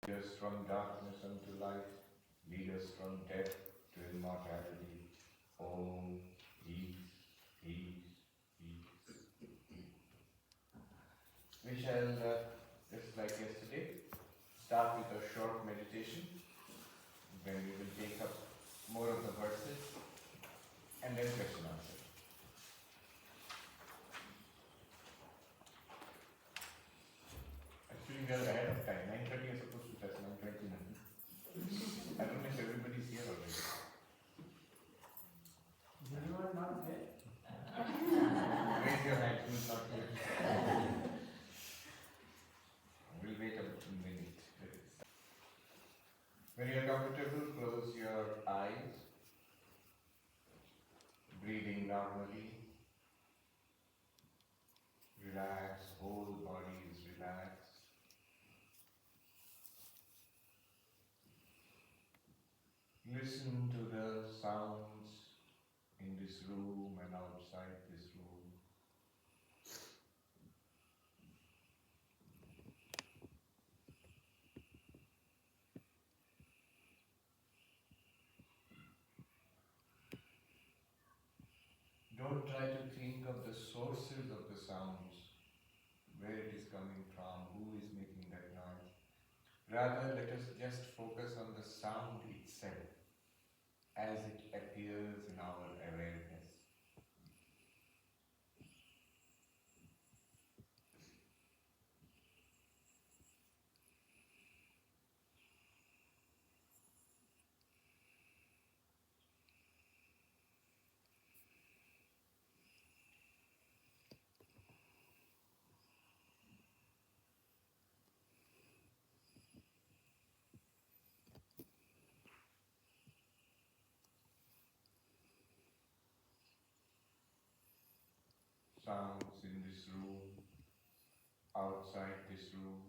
Lead us from darkness unto light, lead us from death to immortality. Om, peace, peace, peace. We shall, just like yesterday, start with a short meditation. Then we will take up more of the verses and then question answer. Actually, we are ahead of time. 9:30 is supposed to start, 9:29. I don't know if everybody's here already. You are not there. Raise your hand, who's not here. We'll wait a minute. When you are comfortable, close your eyes. Breathing normally. Relax, whole body is relaxed. Listen to the sounds in this room and outside this room. Don't try to think of the sources of the sounds, where it is coming from, who is making that noise. Rather, let us just focus on the sound itself as it appears in our awareness. Sounds in this room, outside this room,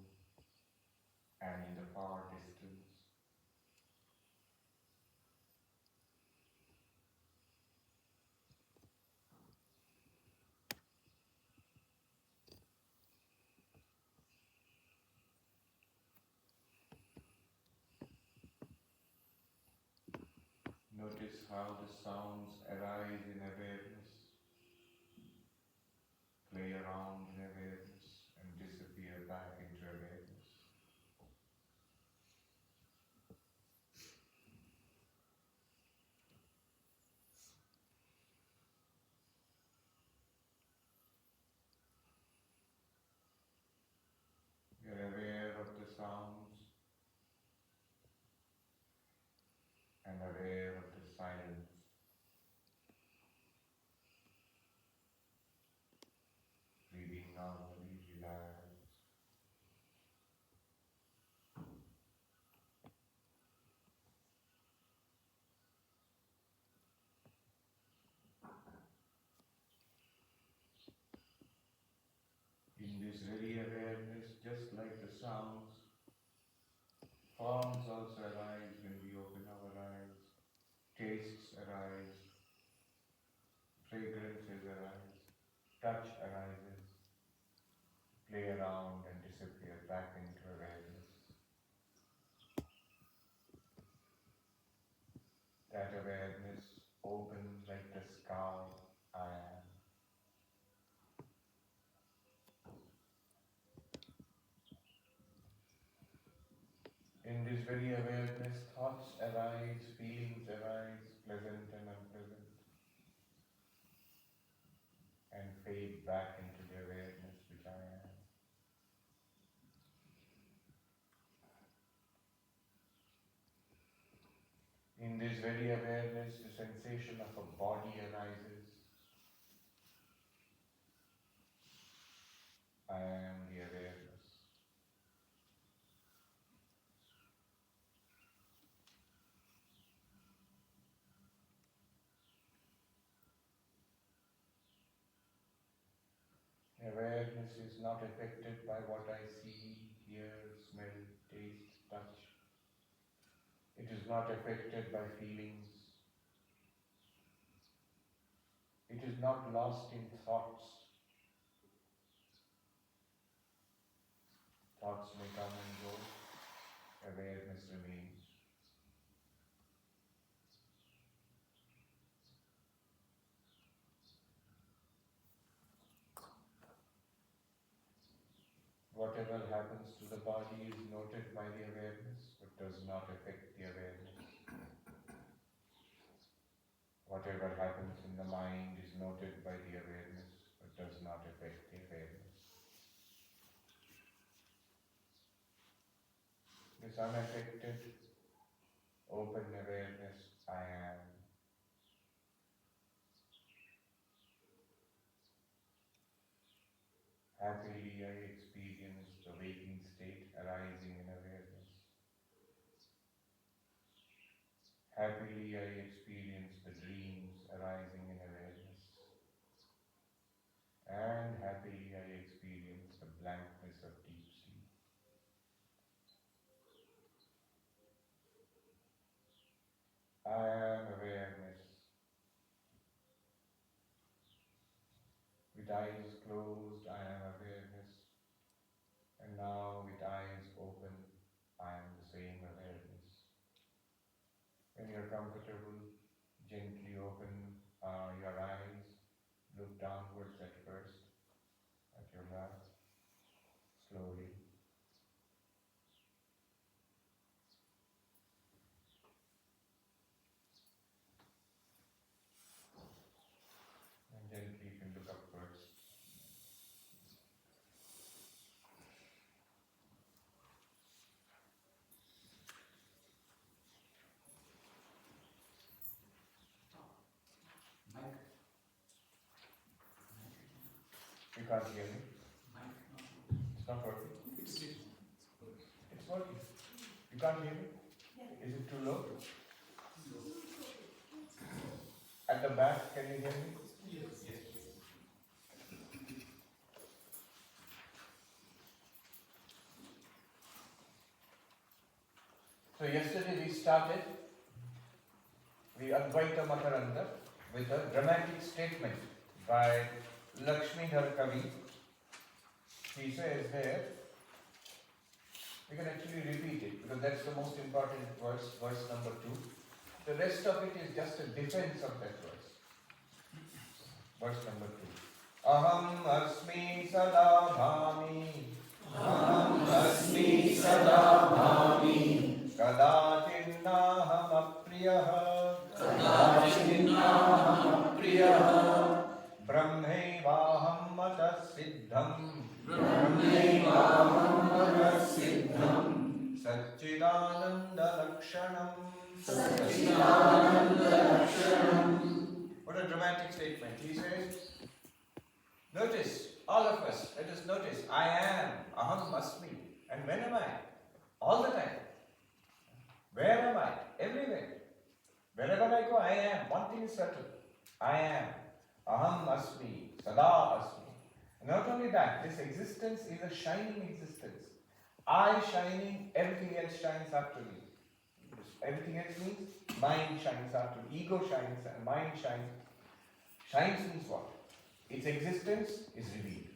and in the far distance. Notice how the sounds arise in awareness, play around in awareness, and disappear back into awareness. You're aware of the sounds and aware of the silence. Breathing normally, relaxed. In this very awareness, just like the sounds, forms also arise when we open our eyes, tastes arise, fragrances arise, touch arises, play around and disappear back into awareness. That awareness opens like the sky I am. In this very awareness, thoughts arise, feelings arise, pleasant and unpleasant, and fade back into the awareness which I am. In this very awareness, the sensation of a body arises. I am the awareness. Awareness is not affected by what I see, hear, smell, taste, touch. It is not affected by feelings. It is not lost in thoughts. Thoughts may come and go. whatever happens to the body is noted by the awareness, but does not affect the awareness. Whatever happens in the mind is noted by the awareness, but does not affect the awareness. This unaffected, open awareness, I am. Happily I experience the waking state arising in awareness. Happily I experience the dreams arising in awareness. And happily I experience the blankness of deep sleep. I am awareness. With eyes closed, I am awareness. And now with eyes open, I am the same awareness. When you are comfortable, gently open your eyes. Look downwards at first, at your mouth, slowly. And gently you can look upwards. Mic. You can't hear me? Mic. It's not working. It's It's working. You can't hear me? Is it too low? At the back, can you hear me? Yes. So yesterday we started the Advaita Makaranda with a dramatic statement by Lakshmidhar Kavi. He says here, we can actually repeat it because that's the most important verse number 2. The rest of it is just a defense of that verse. Verse number 2. Aham asmi sada bhami. Aham asmi sada bhami. Kadachinnaham apriyah. Kadachinnaham apriyah. Brahmaivaham matah siddham. Brahmaivaham matah siddham. Satchidananda lakshanam. Satchidananda lakshanam. What a dramatic statement. He says, notice, all of us, let us notice, I am, aham asmi. And when am I? All the time. Where am I? Everywhere. Wherever I go, I am. One thing is certain. I am. Aham asmi. Sada asmi. And not only that, this existence is a shining existence. I shining, everything else shines after me. Everything else means mind shines after me. Ego shines and mind shines. Shines means what? Its existence is revealed.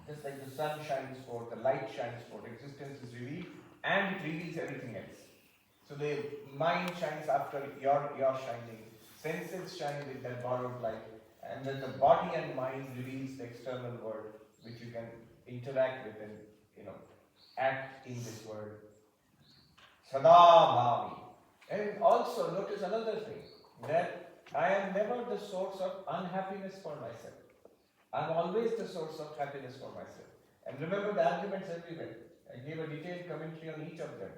Just like the sun shines forth, the light shines forth, existence is revealed and it reveals everything else. So the mind shines after your shining, senses shine with that borrowed light, and then the body and mind reveals the external world which you can interact with and act in this world. Sada bhavi. And also notice another thing, that I am never the source of unhappiness for myself. I am always the source of happiness for myself. And remember the arguments everywhere. I gave a detailed commentary on each of them.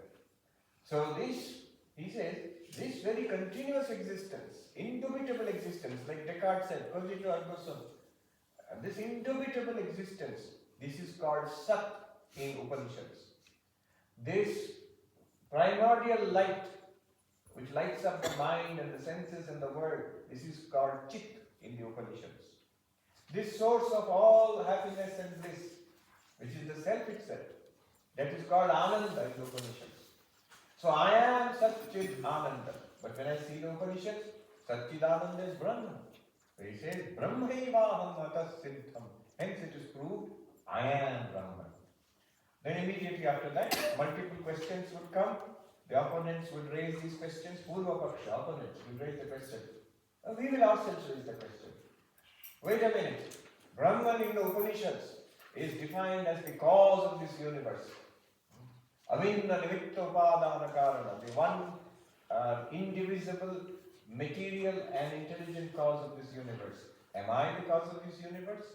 So this, he says, this very continuous existence, indubitable existence, like Descartes said, cogito ergo sum, this indubitable existence, this is called Sat in Upanishads. This primordial light, which lights up the mind and the senses and the world, this is called Chit in the Upanishads. This source of all happiness and bliss, which is the self itself, that is called Ananda in the Upanishads. So I am Satchid Ananda. But when I see the Upanishads, Satchidananda is Brahman. Where he says, Brahmaivaham matah siddham. Hence it is proved, I am Brahman. Then immediately after that, multiple questions would come. The opponents would raise these questions. Purva Paksha, opponents would raise the question. We will ourselves raise the question. Wait a minute. Brahman in the Upanishads, is defined as the cause of this universe. Avinna nimittopādāna kārana, the one indivisible, material and intelligent cause of this universe. Am I the cause of this universe?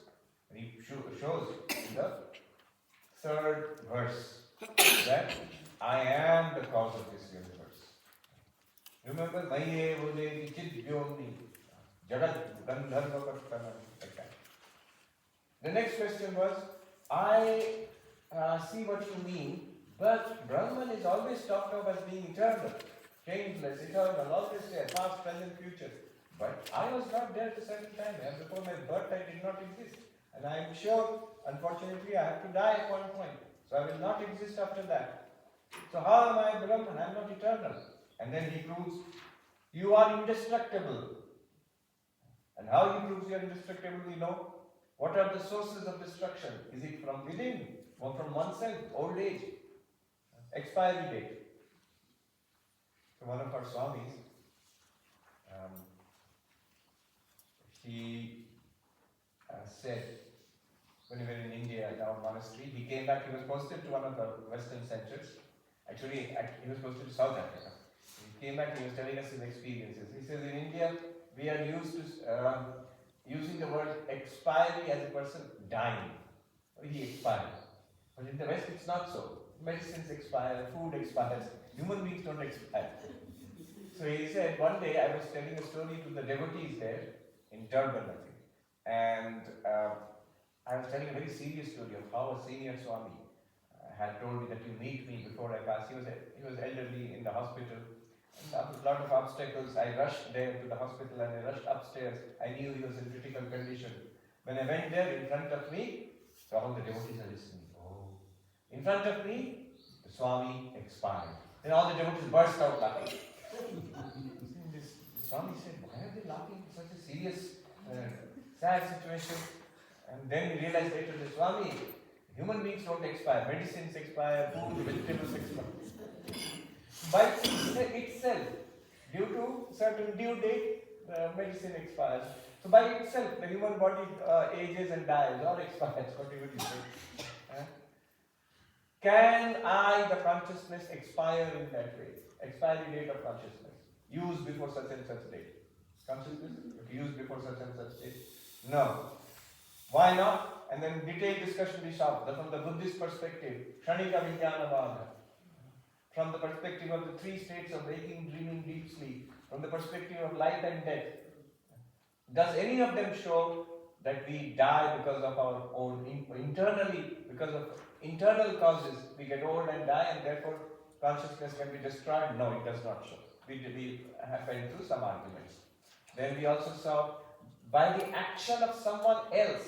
And he shows in the third verse that I am the cause of this universe. Remember, Maye Vode Chid Vyomni, Jagat Gandharva Kartana, like that. The next question was, I see what you mean, but Brahman is always talked of as being eternal, changeless, eternal, always there, past, present, future. But I was not there at a certain time, and before my birth I did not exist. And I am sure, unfortunately, I have to die at one point. So I will not exist after that. So how am I Brahman? I am not eternal. And then he proves, you are indestructible. And how he proves you are indestructible, we know. What are the sources of destruction? Is it from within or from oneself? Old age, expiry date. So one of our Swamis, he said, when we were in India at our monastery, he came back, he was posted to one of the Western centers. Actually, he was posted to South Africa. He came back, he was telling us his experiences. He says, in India, we are used to using the word expiry as a person dying. He expired. But in the West, it's not so. Medicines expire, food expires. Human beings don't expire. So he said, one day I was telling a story to the devotees there, in Durban, I think. And I was telling a very serious story of how a senior Swami had told me that you meet me before I pass. He was elderly in the hospital. And after a lot of obstacles, I rushed there to the hospital and I rushed upstairs. I knew he was in critical condition. When I went there, in front of me, so all the devotees are listening. Oh. In front of me, the Swami expired. Then all the devotees burst out laughing. The Swami said, why are they laughing? Such a serious, sad situation. And then we realized later, the Swami, human beings don't expire. Medicines expire, food, vegetables expire. By itself, due to certain due date, medicine expires. So by itself, the human body ages and dies or expires, whatever you say. Can I, the consciousness, expire in that way? Expiry date of consciousness. Used before such and such date. Consciousness used before such and such date? No. Why not? And then detailed discussion we saw from the Buddhist perspective. Kshanika Vijnanavada. From the perspective of the three states of waking, dreaming, deep sleep. From the perspective of life and death. Does any of them show that we die because of our own, internally, because of internal causes, we get old and die and therefore consciousness can be destroyed? No, it does not show. We have went through some arguments. Then we also saw by the action of someone else,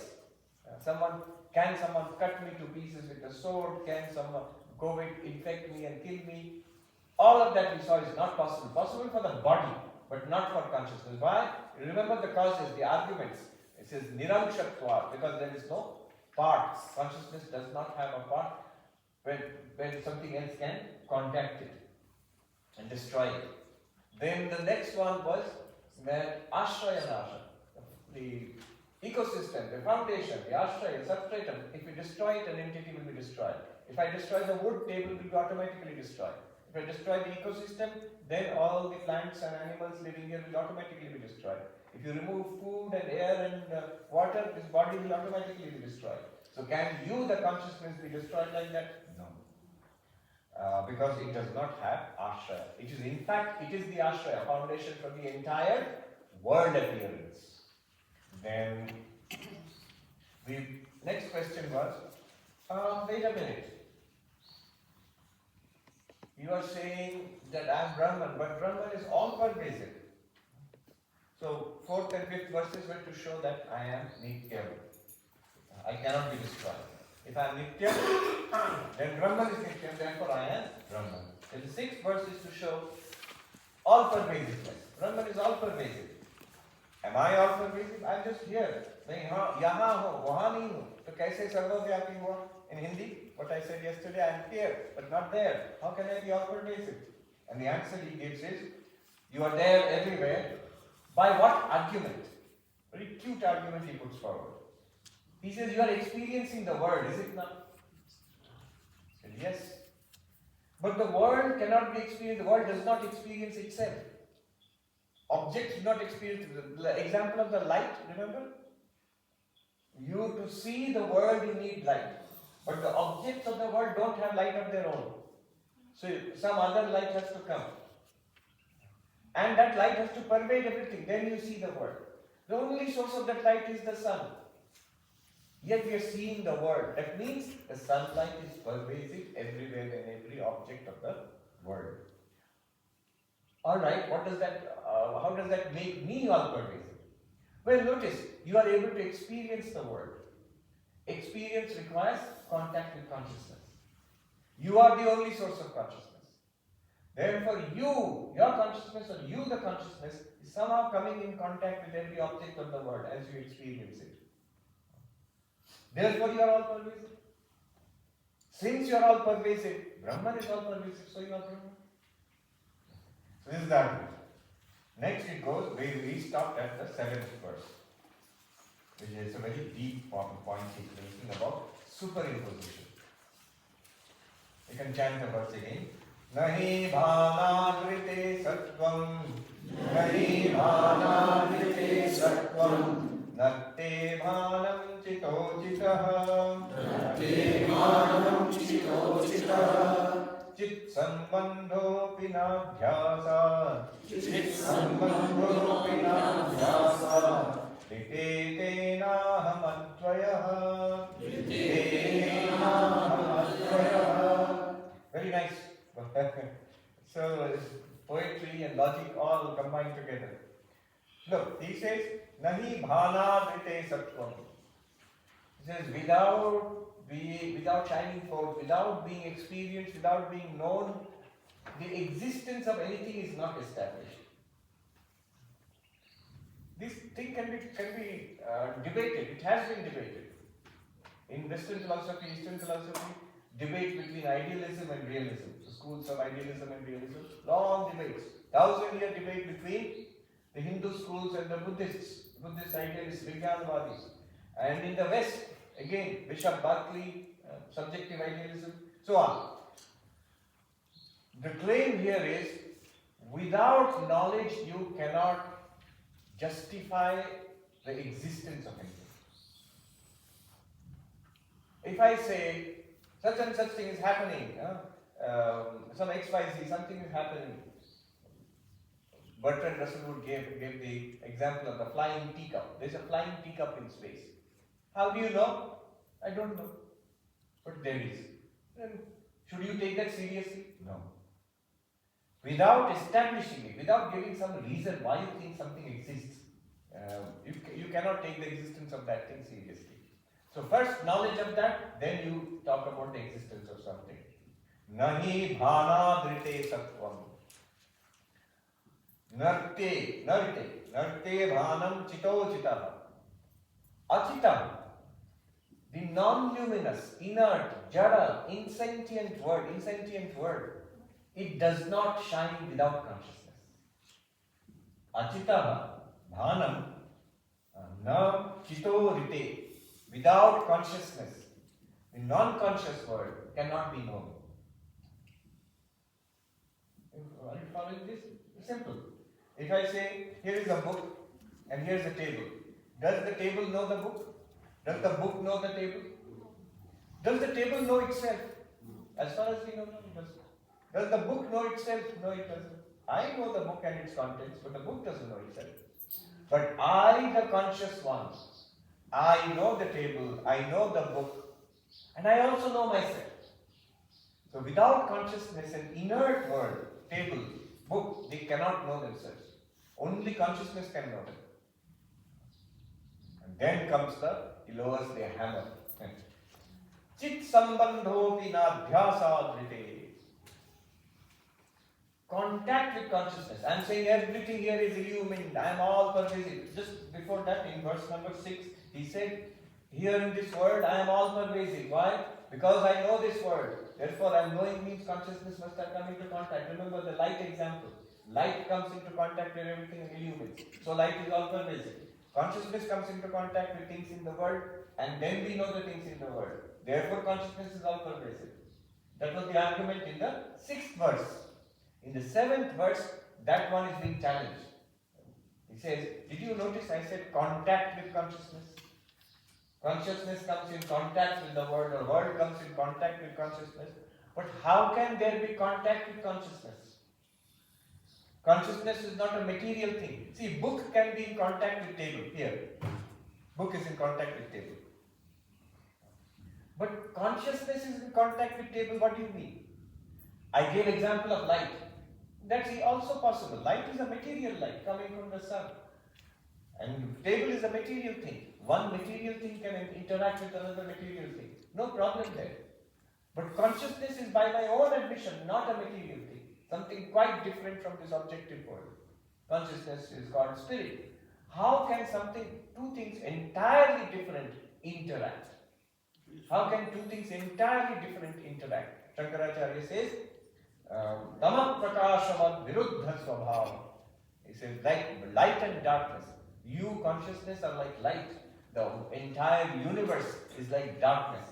can someone cut me to pieces with a sword? Can someone infect me and kill me? All of that we saw is not possible. Possible for the body, but not for consciousness. Why? Remember the causes, the arguments. It says niramshatva, because there is no part. Consciousness does not have a part when something else can contact it and destroy it. Then the next one was that ashraya nasha, the ecosystem, the foundation, the ashraya, substratum. If we destroy it, an entity will be destroyed. If I destroy the wood, table will be automatically destroyed. If I destroy the ecosystem, then all the plants and animals living here will automatically be destroyed. If you remove food and air and water, this body will automatically be destroyed. So can you, the consciousness, be destroyed like that? No. Because it does not have ashraya. It is, in fact, it is the ashraya, foundation for the entire world appearance. Then the next question was, wait a minute. You are saying that I am Brahman, but Brahman is all-pervasive. So, 4th and 5th verses were to show that I am Nitya. I cannot be destroyed. If I am Nitya, then Brahman is Nitya, therefore I am Brahman. And the 6th verse is to show all-pervasiveness. Brahman is all-pervasive. Am I all-pervasive? I am just here. Yaha ho, waha nahi ho. So, kaise sarvavyapī hua? In Hindi, what I said yesterday, I am here, but not there. How can I be all-pervasive? And the answer he gives is, you are there everywhere. By what argument? Very cute argument he puts forward. He says, you are experiencing the world, is it not? I said, yes. But the world cannot be experienced, the world does not experience itself. Objects do not experience. The example of the light, remember? You to see the world, you need light. But the objects of the world don't have light of their own. So some other light has to come. And that light has to pervade everything. Then you see the world. The only source of that light is the sun. Yet we are seeing the world. That means the sunlight is pervasive everywhere in every object of the world. Alright, what does that, how does that make me all pervasive? Well, notice, you are able to experience the world. Experience requires contact with consciousness. You are the only source of consciousness. Therefore, you, your consciousness, or you, the consciousness, is somehow coming in contact with every object of the world as you experience it. Therefore, you are all pervasive. Since you are all pervasive, Brahman is all pervasive, so you are Brahman. So this is the argument. Next it goes, we stopped at the 7th verse, which is a very deep point he's making about superimposition. You can chant the verse again. Nahi bhanavrite sattvam, Nahi bhanavrite sattvam, natte bhanam chito chitaha, natte bhanam chito chitaha, chit sambandho pinadhyasa, chit sambandho pinadhyasa, Vitetenaham advayah. vitetenaham advayah. Very nice. So poetry and logic all combined together. Look, he says, Nahi bhana vrite sattvam. He says, without shining forth, without being experienced, without being known, the existence of anything is not established. This thing can be debated. It has been debated. In Western philosophy, Eastern philosophy, debate between idealism and realism. The schools of idealism and realism, long debates. 1,000-year debate between the Hindu schools and the Buddhists. Buddhist idealists, Vijnanavadis. And in the West, again, Bishop Berkeley, subjective idealism, so on. The claim here is, without knowledge you cannot justify the existence of anything. If I say, such and such thing is happening, some XYZ, something is happening. Bertrand Russell Wood gave the example of the flying teacup. There is a flying teacup in space. How do you know? I don't know. But there is. Then should you take that seriously? No. Without establishing it, without giving some reason why you think something exists, you cannot take the existence of that thing seriously. So first knowledge of that, then you talk about the existence of something. Nahi bhana drite sattvam. Narte bhanam chito chitaha. Achitam, the non-luminous, inert, jada, insentient word, it does not shine without consciousness. Achitaha, bhanam, na chito rite. Without consciousness, the non-conscious world cannot be known. Are you following this? It's simple. If I say, here is a book and here is a table, does the table know the book? Does the book know the table? Does the table know itself? As far as we know, it doesn't. Does the book know itself? No, it doesn't. I know the book and its contents, but the book doesn't know itself. But I, the conscious one, I know the table, I know the book, and I also know myself. So without consciousness, an inert world, table, book, they cannot know themselves. Only consciousness can know them. And then comes he lowers the hammer. Chit sambandho vinadhyasa drite. Contact with consciousness. I am saying everything here is illumined. I am all pervasive. Just before that, in verse number 6, he said, here in this world, I am all pervasive. Why? Because I know this world. Therefore, I am knowing means consciousness must have come into contact. Remember the light example. Light comes into contact with everything and illumines. So light is all pervasive. Consciousness comes into contact with things in the world and then we know the things in the world. Therefore, consciousness is all-pervasive. That was the argument in the 6th verse. In the 7th verse, that one is being challenged. He says, did you notice I said contact with consciousness? Consciousness comes in contact with the world, or world comes in contact with consciousness. But how can there be contact with consciousness? Consciousness is not a material thing. See, book can be in contact with table. Here, book is in contact with table. But consciousness is in contact with table. What do you mean? I gave example of light. That's also possible. Light is a material light coming from the sun. And table is a material thing. One material thing can interact with another material thing. No problem there. But consciousness is, by my own admission, not a material thing. Something quite different from this objective world. Consciousness is called spirit. How can two things entirely different interact? How can two things entirely different interact? Shankaracharya says, Tama prakashavat viruddha svabhava. He says, like light and darkness. You, consciousness, are like light. The entire universe is like darkness.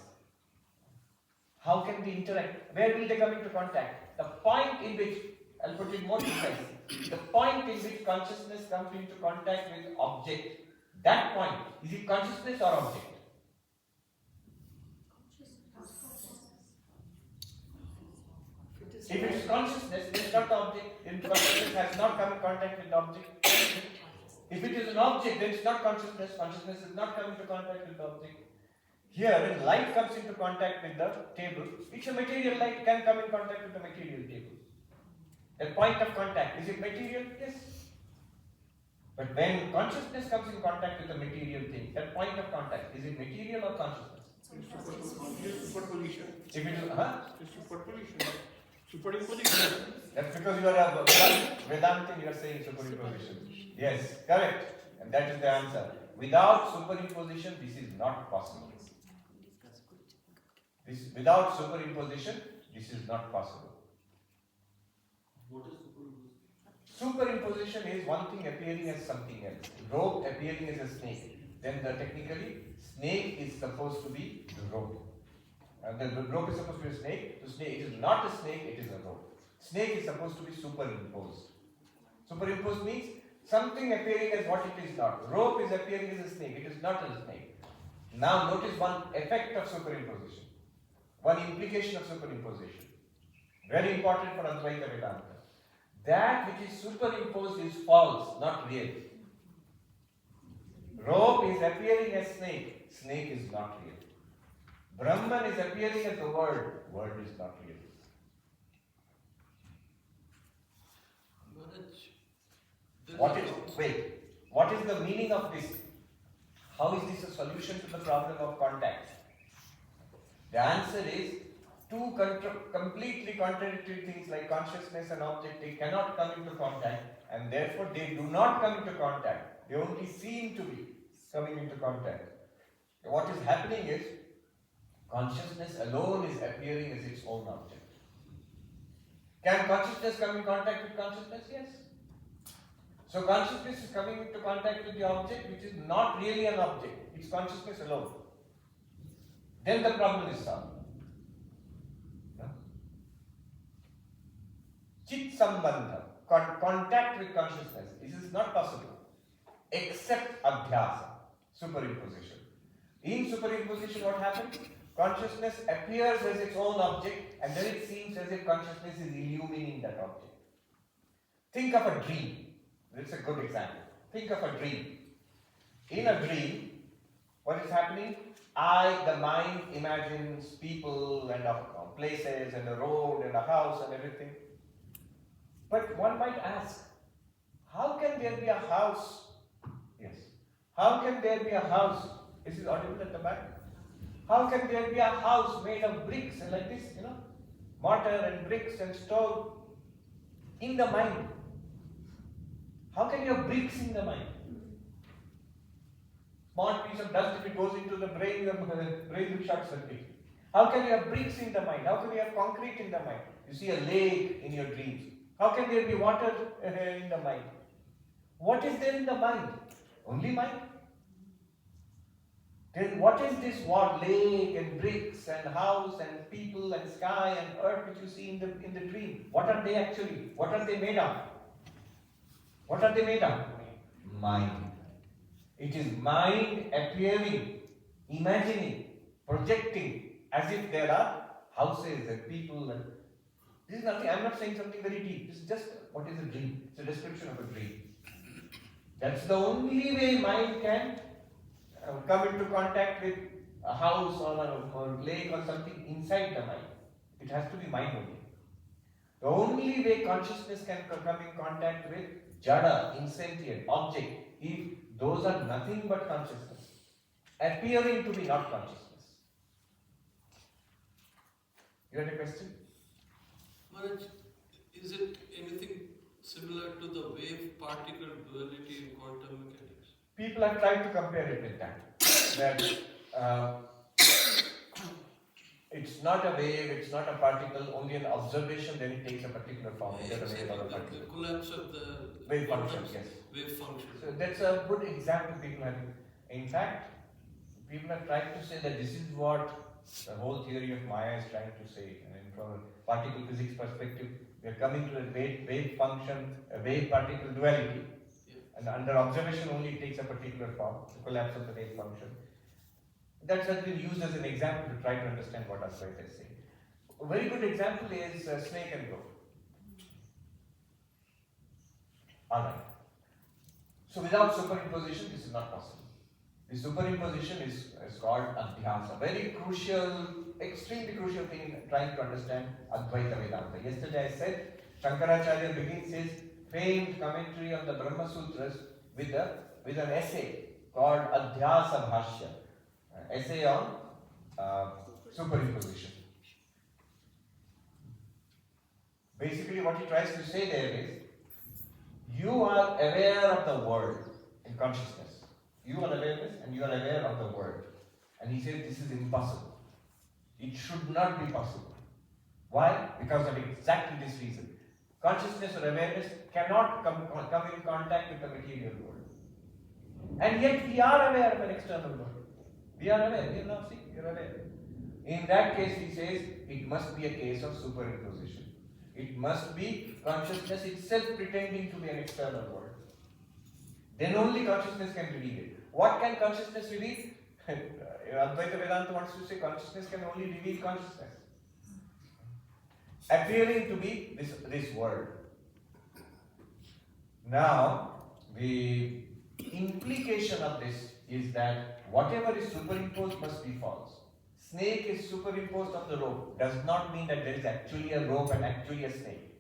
How can they interact? Where will they come into contact? The point in which, I'll put it more precisely, the point in which consciousness comes into contact with object, that point, is it consciousness or object? If it is consciousness, it is not the object. If consciousness has not come in contact with the object. If it is an object, then it's not consciousness. Consciousness is not coming into contact with the object. Here, when light comes into contact with the table, it's a material light can come in contact with the material table. The point of contact, is it material? Yes. But when consciousness comes in contact with the material thing, that point of contact, is it material or consciousness? Superposition. If it is, Superimposition. That's because you are a Vedantin, you are saying superimposition. Yes, correct. And that is the answer. Without superimposition, this is not possible. Without superimposition, this is not possible. What is superimposition? Superimposition is one thing appearing as something else. Rope appearing as a snake. Then technically, snake is supposed to be the rope. And the rope is supposed to be a snake. The snake is not a snake, it is a rope. Snake is supposed to be superimposed. Superimposed means something appearing as what it is not. Rope is appearing as a snake, it is not a snake. Now notice one effect of superimposition. One implication of superimposition. Very important for Advaita Vedanta. That which is superimposed is false, not real. Rope is appearing as snake, snake is not real. Brahman is appearing as the world is not real. What is the meaning of this? How is this a solution to the problem of contact? The answer is two completely contradictory things like consciousness and object, they cannot come into contact, and therefore they do not come into contact. They only seem to be coming into contact. What is happening is consciousness alone is appearing as its own object. Can consciousness come in contact with consciousness? Yes. So consciousness is coming into contact with the object which is not really an object. It's consciousness alone. Then the problem is solved. Chit sambandha, contact with consciousness. This is not possible except abhyasa, superimposition. In superimposition, what happens? Consciousness appears as its own object, and then it seems as if consciousness is illumining that object. Think of a dream. That's a good example. Think of a dream. In a dream, what is happening? The mind imagines people and places and a road and a house and everything. But one might ask, how can there be a house? Yes. How can there be a house? Is it audible at the back? How can there be a house made of bricks and like this, mortar and bricks and stone in the mind? How can you have bricks in the mind? Small piece of dust, if it goes into the brain, your brain will short circuit. How can you have bricks in the mind? How can you have concrete in the mind? You see a lake in your dreams. How can there be water in the mind? What is there in the mind? Only mind. then what is this what lake and bricks and house and people and sky and earth which you see in the dream? What are they actually? What are they made of? What are they made of? Mind. It is mind appearing, imagining, projecting as if there are houses and people and this is nothing. I am not saying something very deep. This is just what is a dream. It's a description of a dream. That's the only way mind can come into contact with a house or a lake or something inside the mind. It has to be mind only. The only way consciousness can come in contact with jada, insentient, object, if those are nothing but consciousness, appearing to be not consciousness. You had a question? Maharaj, is it anything similar to the wave-particle duality in quantum mechanics? People have tried to compare it with that. It's not a wave, it's not a particle, only an observation, then it takes a particular form. Either a wave or a particle. The collapse of the Wave function, yes. Wave function. So that's a good example people have. In fact, people have tried to say that this is what the whole theory of Maya is trying to say. And from a particle physics perspective, we are coming to a wave function, a wave-particle duality. And under observation only it takes a particular form, the collapse of the wave function. That has been used as an example to try to understand what Advaita is saying. A very good example is snake and goat. Alright. So without superimposition, this is not possible. The superimposition is called adhyasa. Very crucial, extremely crucial thing in trying to understand Advaita Vedanta. Yesterday I said, Shankaracharya begins his famed commentary on the Brahma Sutras with an essay called Adhyasa Bhashya. Essay on superimposition. Basically what he tries to say there is, you are aware of the world in consciousness. You are awareness and you are aware of the world. And he says this is impossible. It should not be possible. Why? Because of exactly this reason. Consciousness or awareness cannot come in contact with the material world. And yet we are aware of an external world. We are aware. We are now seeing. We are aware. In that case, he says, it must be a case of superimposition. It must be consciousness itself pretending to be an external world. Then only consciousness can reveal it. What can consciousness reveal? Advaita Vedanta wants to say consciousness can only reveal consciousness. Appearing to be this world. Now, the implication of this is that whatever is superimposed must be false. Snake is superimposed on the rope. Does not mean that there is actually a rope and actually a snake.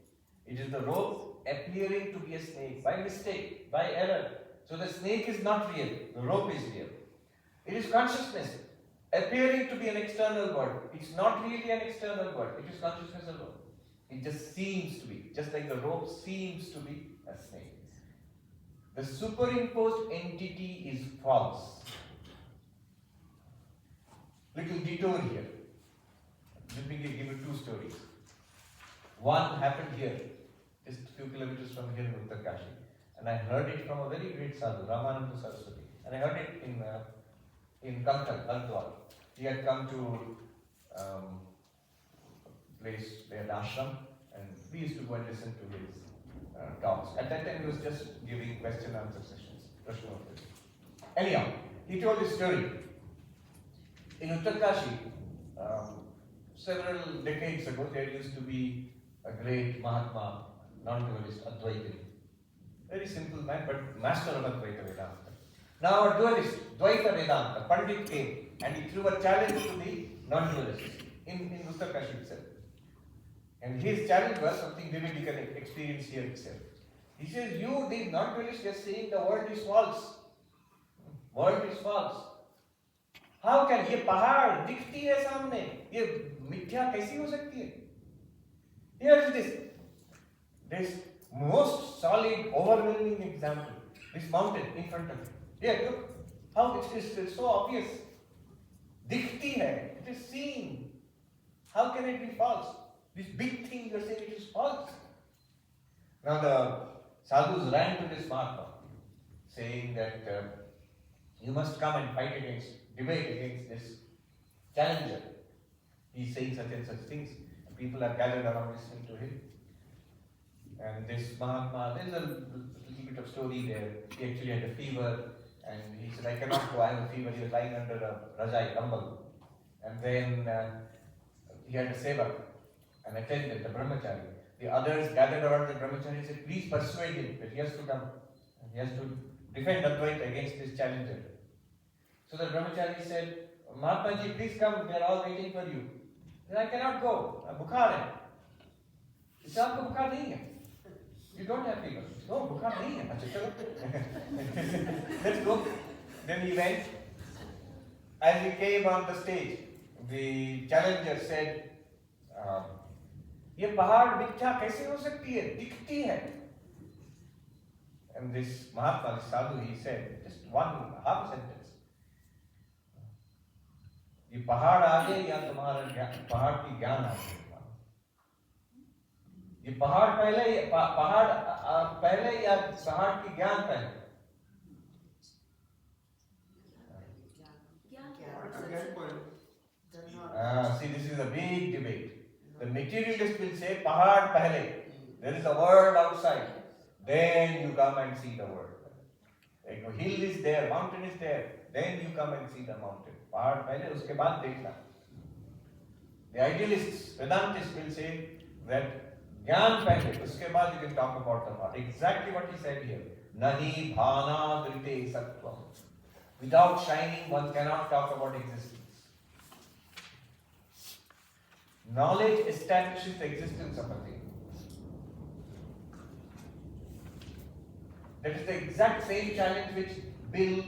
It is the rope appearing to be a snake by mistake, by error. So the snake is not real. The rope is real. It is consciousness appearing to be an external world. It's not really an external world. It is consciousness alone. It just seems to be. Just like the rope seems to be a snake. The superimposed entity is false. Little detour here. Let me give you two stories. One happened here, just a few kilometers from here in Uttarkashi. And I heard it from a very great sadhu, Ramananda Saraswati. And I heard it in Kantal, Haldwar. He had come to a place, an ashram, and we used to go and listen to his talks. At that time he was just giving question and answer sessions. Anyhow, he told this story. In Uttarkashi, several decades ago, there used to be a great Mahatma, non-dualist, Advaita. Very simple man, but master of Advaita Vedanta. Now a dualist, Dvaita Vedanta, Pandit came and he threw a challenge to the non-dualists in Uttarkashi itself. And his challenge was something vivid you can experience here itself. He says, you, the non-dualists, are saying the world is false. World is false. How can ये पहाड़ दिखती है सामने ये मिथ्या कैसी हो सकती है? Here is this most solid, overwhelming example. This mountain in front of you. Here, look how it is so obvious. दिखती है, it is seen. How can it be false? This big thing you are saying it is false. Now the sadhus ran to this Mahatma, saying that you must come and fight against debate against this challenger. He's saying such and such things, and people are gathered around listening to him. And this Mahatma, there's a little bit of story there. He actually had a fever, and he said, I cannot go, I have a fever. He was lying under a Rajai Kambal. And then he had a sevak, an attendant, a brahmachari. The others gathered around the brahmachari and said, please persuade him that he has to come. And he has to defend Advaita against this challenger. So the brahmachari said, Mahatma ji, please come, they are all waiting for you. He said, I cannot go, I'm bukhar hai. He said, aapko bukhar nahi hai. You don't have fever. No, bukhar nahi hai. Acha chalo. Let's go. Then he went. As he came on the stage, the challenger said, ये पहाड़ मिथ्या कैसे हो सकती है? दिखती है. And this Mahatma, this sadhu, he said, just one half sentence. ये पहाड़ आगे या तुम्हारा पहाड़ की ज्ञान आगे? ये पहाड़ पहले पहाड़ पहले या पहाड़ की ज्ञान पहले? See, this is a big debate. The materialist will say, Pahad Pahle. There is a world outside. Then you come and see the world. A hill is there, mountain is there. Then you come and see the mountain. Pahad Pahle, uske baad dekhna. The idealists, Vedantists will say that Jnana Pahle, uske baad you can talk about the heart. Exactly what he said here. Nahi bhana drite sattvam. Without shining, one cannot talk about existence. Knowledge establishes the existence of a thing. That is the exact same challenge which Bill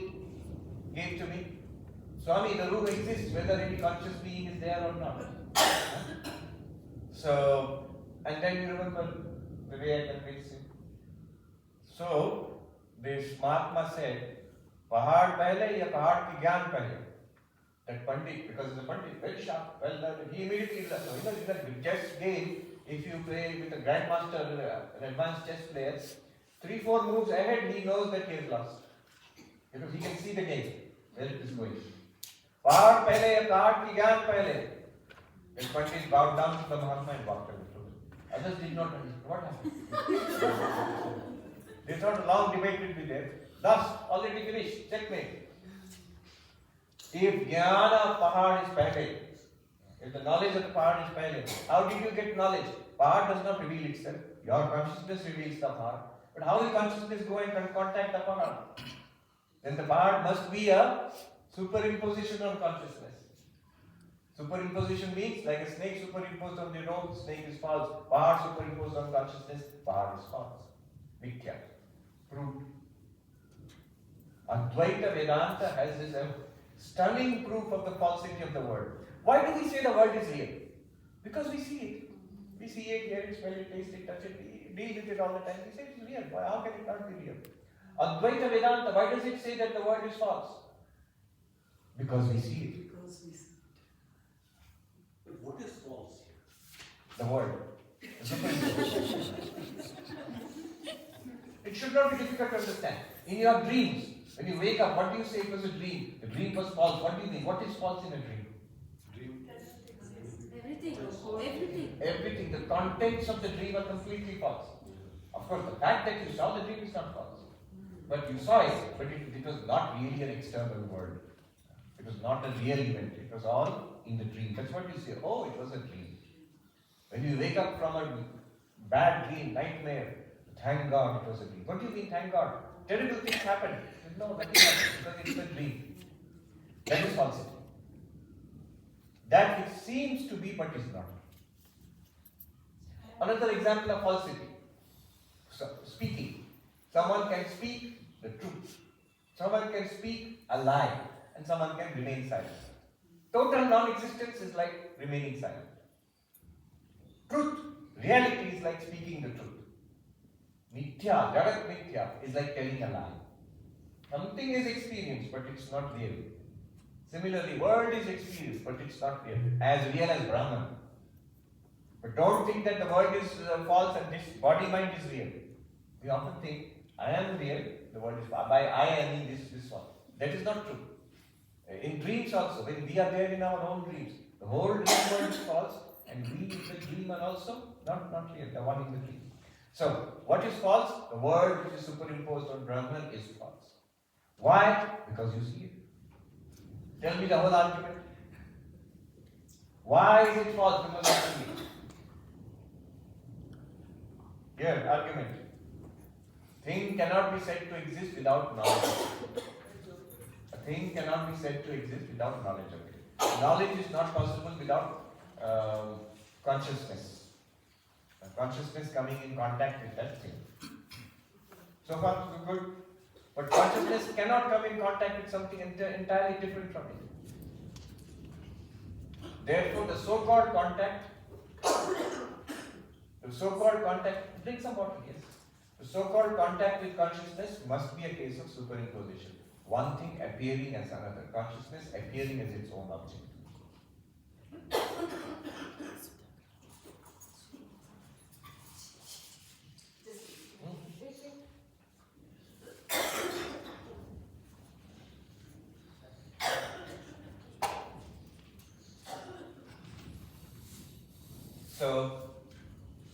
gave to me. Swami, the room exists whether any conscious being is there or not. So, and then you remember the way I convinced him. So, this Mahatma said, Pahad pehle ya pahad ki gyan pehle? That Pandit, because he's a Pandit, very sharp, well learned, he immediately learned. So, in the chess game, if you play with a grandmaster, an advanced chess player, 3-4 moves ahead, he knows that he has lost. Because he can see the game, where it is going. Pahad pehle ya pahad ki gyan pehle? That Pandit bowed down to the Mahatma and walked away from him. Others did not understand what happened. They thought a long debate will be there. Thus, already finished, checkmate. If jnana pahad is pehle, if the knowledge of the pahad is pehle, how did you get knowledge? Pahad does not reveal itself. Your consciousness reveals the pahad. But how will consciousness go and contact the pahad? Then the pahad must be a superimposition on consciousness. Superimposition means like a snake superimposed on the rope, snake is false. Pahad superimposed on consciousness, pahad is false. Mithya. Proved. Advaita Vedanta has this stunning proof of the falsity of the world. Why do we say the world is real? Because we see it. We see it, hear it, smell it, taste it, touch it, we deal with it all the time. We say it's real. Why? How can it not be real? Advaita Vedanta, why does it say that the world is false? Because we see it. But what is false here? The world. It should not be difficult to understand. In your dreams, when you wake up, what do you say it was a dream? The dream was false. What do you mean? What is false in a dream? Everything. Everything. The contents of the dream are completely false. Of course, the fact that you saw the dream is not false. But you saw it, but it was not really an external world. It was not a real event. It was all in the dream. That's what you say. Oh, it was a dream. When you wake up from a bad dream, nightmare, thank God it was a dream. What do you mean, thank God? Terrible things happened. No, nothing happened because it's a dream. That is falsity. That it seems to be but is not. Another example of falsity. So, speaking. Someone can speak the truth. Someone can speak a lie. And someone can remain silent. Total non-existence is like remaining silent. Truth, reality is like speaking the truth. Mithya, Jagat Mithya is like telling a lie. Something is experienced, but it's not real. Similarly, world is experienced, but it's not real. As real as Brahman. But don't think that the world is false and this body-mind is real. We often think, I am real, the world is false. By I mean this one. That is not true. In dreams also, when we are there in our own dreams, the whole dream world is false, and we is the dreamer also, not here, the one in the dream. So, what is false? The word which is superimposed on Brahman is false. Why? Because you see it. Tell me the whole argument. Why is it false? Because you see it. Here, argument. Thing cannot be said to exist without knowledge. A thing cannot be said to exist without knowledge of it. Knowledge is not possible without consciousness. Consciousness coming in contact with that thing. So far, so good. But consciousness cannot come in contact with something entirely different from it. Therefore, the so-called contact, drink some water, yes. The so-called contact with consciousness must be a case of superimposition. One thing appearing as another. Consciousness appearing as its own object. So,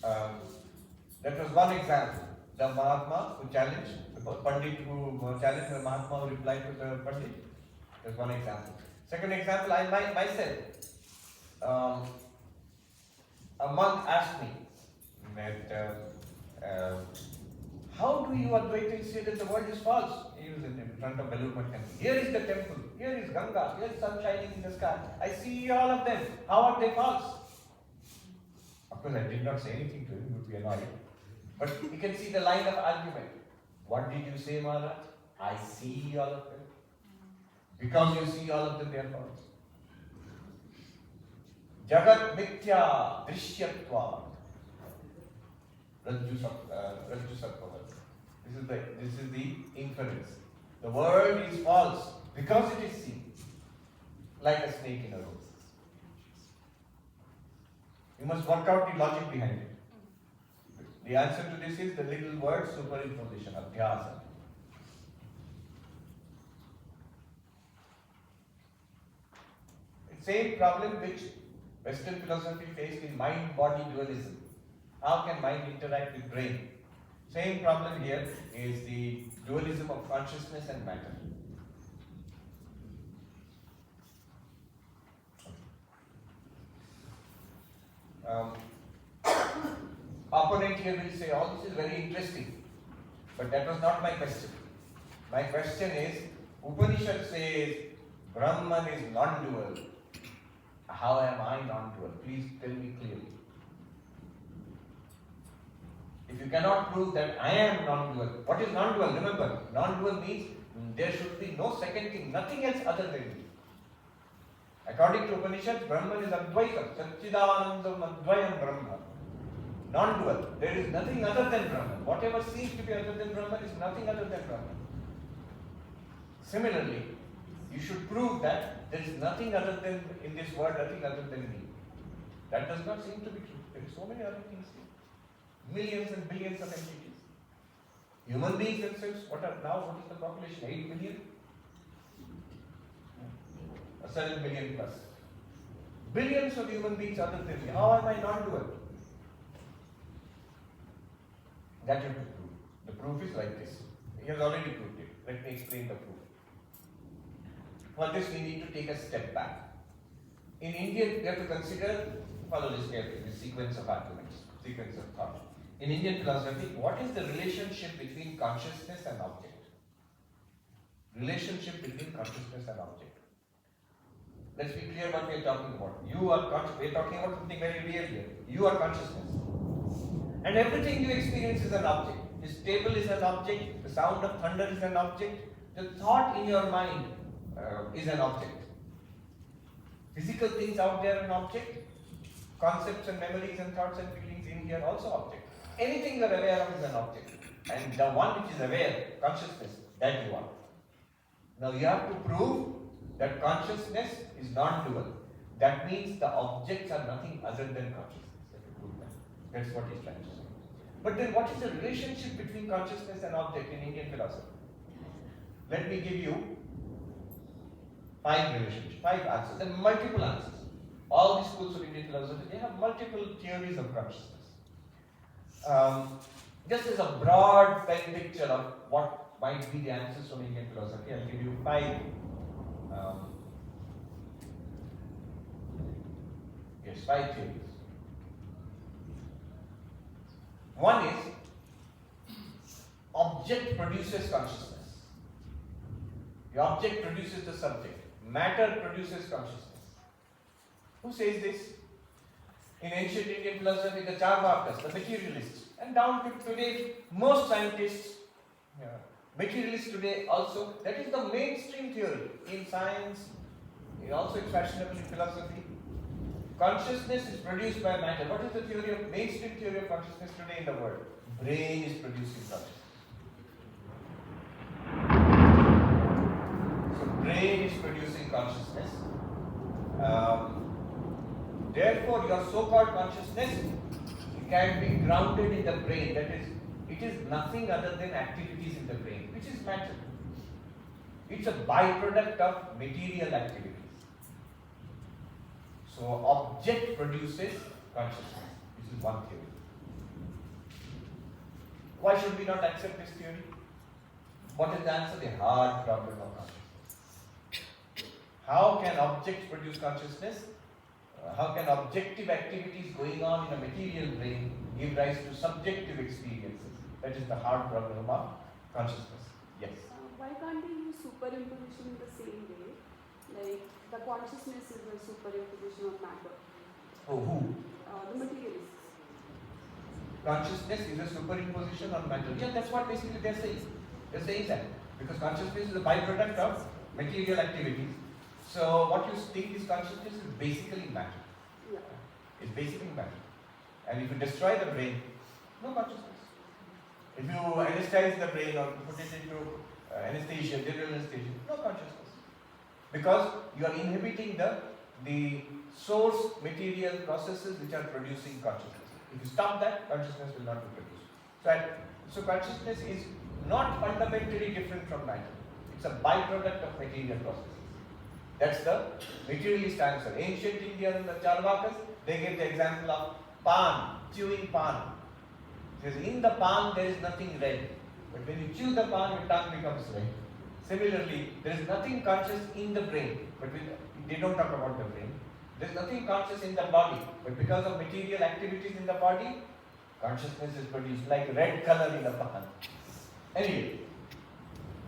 that was one example. The Mahatma who challenged, the Pandit who challenged the Mahatma who replied to the Pandit. That's one example. Second example, I myself, a monk asked me that how do you Advaitins say that the world is false? He was in front of Belur temple. Here is the temple, here is Ganga, here is sun shining in the sky. I see all of them. How are they false? Of course, I did not say anything to him, he would be annoyed. But you can see the line of argument. What did you say, Maharaj? I see all of them. Because you see all of them, they are false. Jagat mithya drishyatva. Rajju Sattva. This is the inference. The world is false because it is seen. Like a snake in a rope. You must work out the logic behind it. The answer to this is the little word superimposition, adhyasa. The same problem which Western philosophy faced in mind-body dualism. How can mind interact with brain? Same problem here is the dualism of consciousness and matter. Opponent here will say, all this is very interesting, but that was not my question. My question is, Upanishad says, Brahman is non-dual. How am I non-dual? Please tell me clearly. If you cannot prove that I am non-dual, what is non-dual? Remember, non-dual means there should be no second thing, nothing else other than me. According to Upanishad, Brahman is Advaitam, Satchidanandam Advayam Brahma. Non-dual. There is nothing other than Brahman. Whatever seems to be other than Brahman is nothing other than Brahman. Similarly, you should prove that there is nothing other than, in this world, nothing other than me. That does not seem to be true. There are so many other things here. Millions and billions of entities. Human beings themselves, what is the population? 8 billion? 7 billion plus. Billions of human beings other than me. How am I non-dual? That you have to prove. The proof is like this. He has already proved it. Let me explain the proof. For this we need to take a step back. In India, we have to consider, follow this carefully, this sequence of arguments, sequence of thought. In Indian philosophy, what is the relationship between consciousness and object? Relationship between consciousness and object. Let's be clear what we are talking about. You are conscious. We are talking about something very real here. You are consciousness. And everything you experience is an object. This table is an object. The sound of thunder is an object. The thought in your mind is an object. Physical things out there are an object. Concepts and memories and thoughts and feelings in here also object. Anything you are aware of is an object. And the one which is aware, consciousness, that you are. Now you have to prove that consciousness is non-dual. That means the objects are nothing other than consciousness. You have to prove that. That's what he's trying to say. But then what is the relationship between consciousness and object in Indian philosophy? Let me give you 5 relationships, 5 answers, and multiple answers. All the schools of Indian philosophy, they have multiple theories of consciousness. Just as a broad picture of what might be the answers from Indian philosophy, I'll give you 5 5 theories. One is object produces consciousness. The object produces the subject. Matter produces consciousness. Who says this? In ancient Indian philosophy, the Sarvapriyananda, the materialists, and down to today, most scientists, materialists today also, that is the mainstream theory in science, also it's fashionable in philosophy. Consciousness is produced by matter. What is the theory of mainstream theory of consciousness today in the world? Brain is producing consciousness. So brain is producing consciousness. Therefore, your so-called consciousness can be grounded in the brain. That is, it is nothing other than activities in the brain, which is matter. It's a byproduct of material activities. So, object produces consciousness. This is one theory. Why should we not accept this theory? What is the answer? The hard problem of consciousness. How can objects produce consciousness? How can objective activities going on in a material brain give rise to subjective experiences? That is the hard problem of consciousness. Yes. Why can't we use superimposition in the same way? Like the consciousness is a superimposition of matter. Oh, who? The materialists. Consciousness is a superimposition on matter. Yeah, that's what basically they're saying. They're saying that. Because consciousness is a byproduct of material activities. So what you think is consciousness is basically matter. Yeah. It's basically matter. And if you destroy the brain, no consciousness. If you anesthetize the brain or put it into anesthesia, general anesthesia, no consciousness. Because you are inhibiting the source material processes which are producing consciousness. If you stop that, consciousness will not be produced. So consciousness is not fundamentally different from matter. It's a byproduct of material processes. That's the materialist answer. Ancient Indian Charvakas, they gave the example of pan, chewing pan. Because in the pan there is nothing red. But when you chew the pan, your tongue becomes red. Similarly, there is nothing conscious in the brain. But they don't talk about the brain. There is nothing conscious in the body. But because of material activities in the body, consciousness is produced like red color in a pan. Anyway,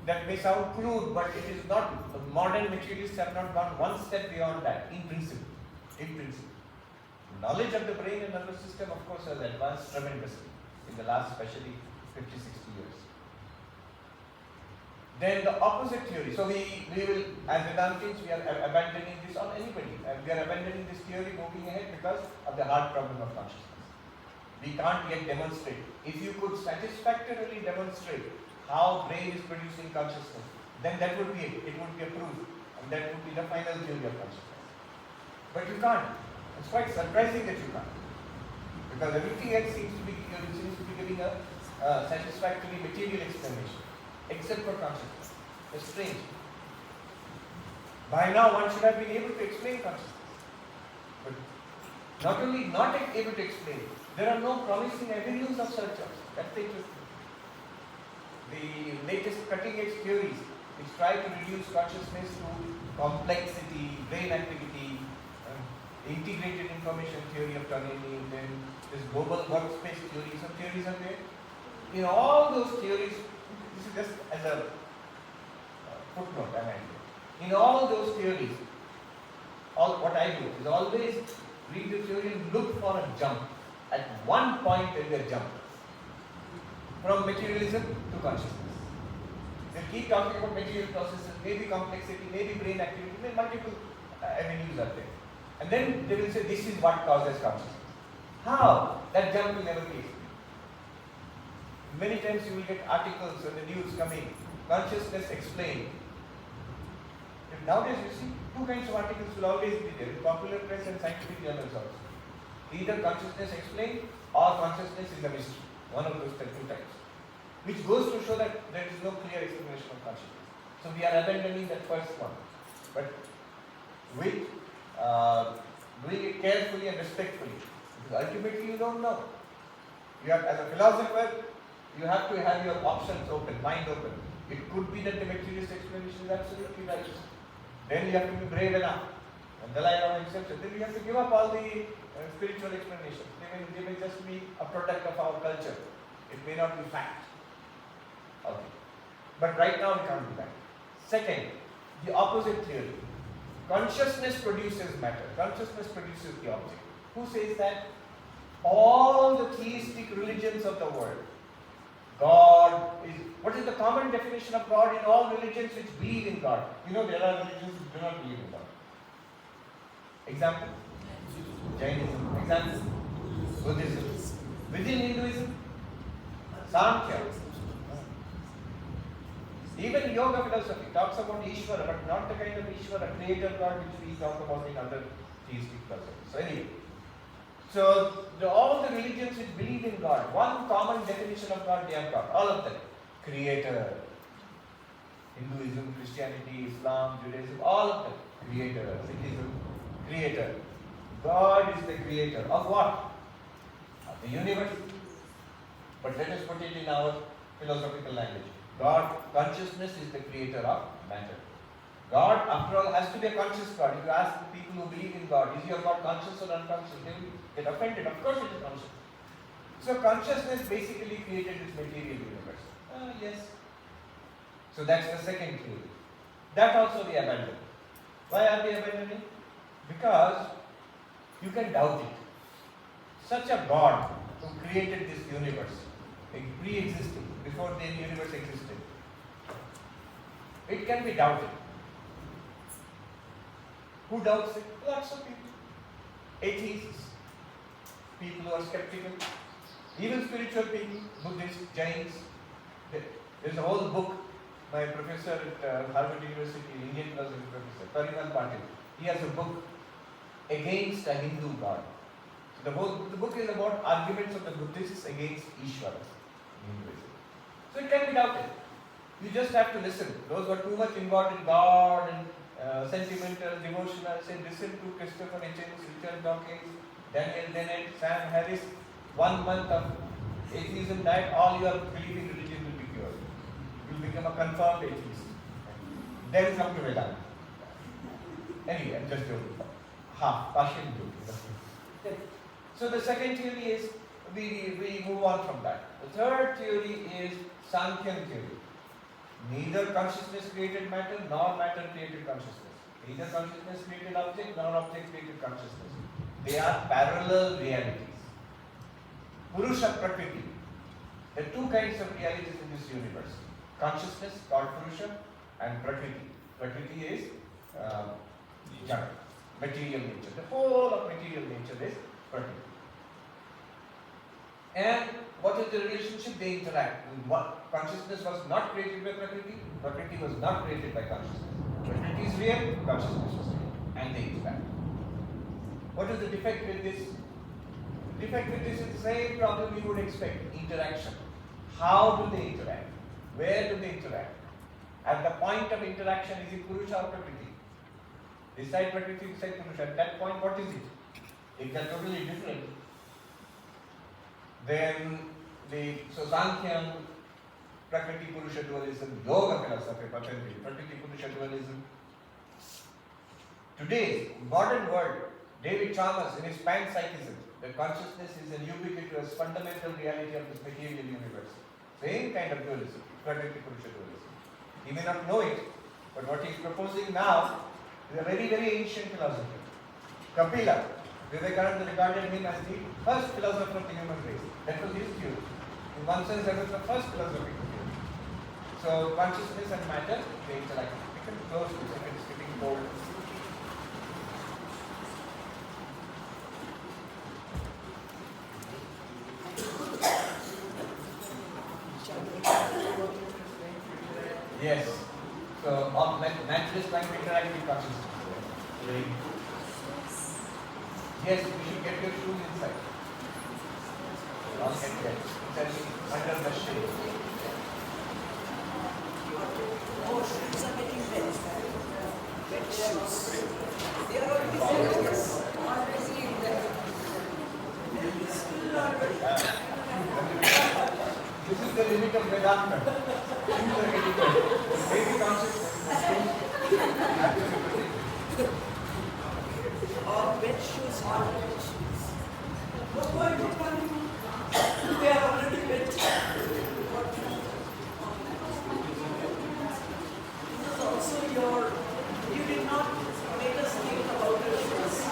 that may sound crude, but it is not. The modern materialists have not gone one step beyond that, in principle. In principle. Knowledge of the brain and nervous system, of course, has advanced tremendously in the last, especially 50, 60 years. Then the opposite theory. So we will, as Vedantins, we are abandoning this on anybody. And we are abandoning this theory moving ahead because of the hard problem of consciousness. We can't yet demonstrate. If you could satisfactorily demonstrate how brain is producing consciousness, then that would be it. It would be a proof. And that would be the final theory of consciousness. But you can't. It's quite surprising that you can't. Because everything else seems to be giving a satisfactory material explanation. Except for consciousness. It's strange. By now one should have been able to explain consciousness. But not only not able to explain, there are no promising avenues of search of. That's the interesting. The latest cutting-edge theories which try to reduce consciousness to complexity, brain activity, integrated information theory of tunneling, then this global workspace theory, some theories are there. In all those theories, this is just as a footnote, in all those theories, what I do is always read the theory and look for a jump. At one point there is a jump. From materialism to consciousness. They keep talking about material processes, maybe complexity, maybe brain activity, maybe multiple avenues are there. And then they will say this is what causes consciousness. How? That jump will never be explained. Many times you will get articles on the news coming, consciousness explained. And nowadays you see, two kinds of articles will always be there, in popular press and scientific journals also. Either consciousness explained or consciousness is a mystery. One of those two types. Which goes to show that there is no clear explanation of consciousness. So we are abandoning that first one. but with doing it carefully and respectfully. Because ultimately you don't know. You have, as a philosopher, you have to have your options open, mind open. It could be that the materialist explanation is absolutely right. Then you have to be brave enough. And Dalai Lama himself said, then you have to give up all the spiritual explanations. They may just be a product of our culture. It may not be fact. Okay. But right now we can't do that. Second, the opposite theory. Consciousness produces matter. Consciousness produces the object. Who says that? All the theistic religions of the world. God is, what is the common definition of God in all religions which believe in God? You know, there are religions which do not believe in God. Example? Jainism. Example? Buddhism. Within Hinduism? Sankhya. Even yoga philosophy talks about Ishvara, but not the kind of Ishvara, creator God, which we talk about in other theistic philosophies. So anyway, all the religions which believe in God, one common definition of God they have got, all of them. Creator. Hinduism, Christianity, Islam, Judaism, all of them. Creator. Sikhism, creator. God is the creator of what? Of the universe. But let us put it in our philosophical language. God, consciousness is the creator of matter. God, after all, has to be a conscious God. If you ask people who believe in God, is your God conscious or unconscious? They will get offended. Of course it is conscious. So consciousness basically created this material universe. Yes. So that's the second theory. That also we abandon. Why are we abandoning? Because you can doubt it. Such a God who created this universe, pre-existing, before the universe existed, it can be doubted. Who doubts it? Lots of people. Atheists, people who are skeptical, even spiritual people, Buddhists, Jains. There's a whole book, my professor at Harvard University, Indian philosophy professor, Parimal Patil, he has a book against a Hindu God. So the book is about arguments of the Buddhists against Ishvara in Hinduism. So it can be doubted. You just have to listen. Those who are too much involved in God and sentimental, devotional, say listen to Christopher Hitchens, Richard Dawkins, Daniel Dennett, Sam Harris. 1 month of atheism diet, all your believing religion will be cured. You will become a confirmed atheist. Then come to Vedanta. Anyway, I'm just joking. Partial joking. So the second theory is, we move on from that. The third theory is Sankhyan theory. Neither consciousness created matter, nor matter created consciousness. Neither consciousness created object, nor object created consciousness. They are parallel realities. Purusha Prakriti. There are two kinds of realities in this universe. Consciousness, called Purusha, and Prakriti. Prakriti is jada, material nature. The whole of material nature is Prakriti. And what is the relationship? They interact. Consciousness was not created by Prakriti. Prakriti was not created by consciousness. Prakriti is real, consciousness was real. And they interact. What is the defect with this? The defect with this is the same problem you would expect. Interaction. How do they interact? Where do they interact? At the point of interaction, is it Purusha or Prakriti? This side Prakriti, this side Purusha. At that point, what is it? It is totally different. Then so Sankhya, Prakriti Purusha dualism, Yoga philosophy, Patanjali, Prakriti Purusha dualism. Today's modern world, David Chalmers in his panpsychism, that consciousness is an ubiquitous fundamental reality of this material universe. Same kind of dualism, Prakriti Purusha dualism. He may not know it, but what he is proposing now is a very, very ancient philosophy. Kapila, Vivekananda regarded him as the first philosopher of the human race. That was his view. In one sense, that was the first philosophical view. So, consciousness and matter, they interact. We can close this if it's getting cold. Yes. So, matter is trying to interact with consciousness. Right. Yes, you should get your shoes inside. Don't get wet. It's under the shade. Oh, shoes are getting wet. This is the limit of Vedanta. Things are getting better. Maybe consciousness is absolutely. Or wet shoes or wet shoes. What were you planning? We are already wet. This is also you did not make us think about it first.